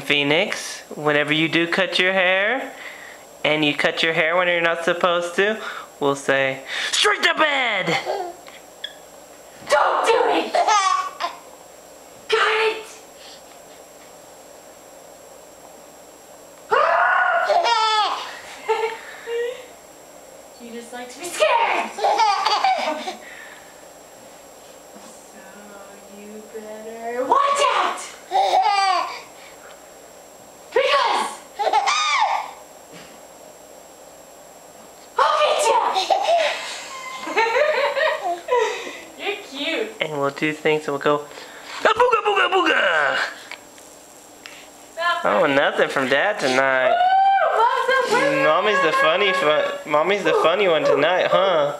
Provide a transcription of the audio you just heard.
Phoenix, whenever you do cut your hair, and you cut your hair when you're not supposed to, we'll say, straight to bed! Don't do it! Got it! You just like to be scared! So you better watch out! Because I'll get you! You're cute. And we'll do things and we'll go, booga booga booga! Oh, nothing from Dad tonight. Woo! Mommy's the funny one tonight, huh?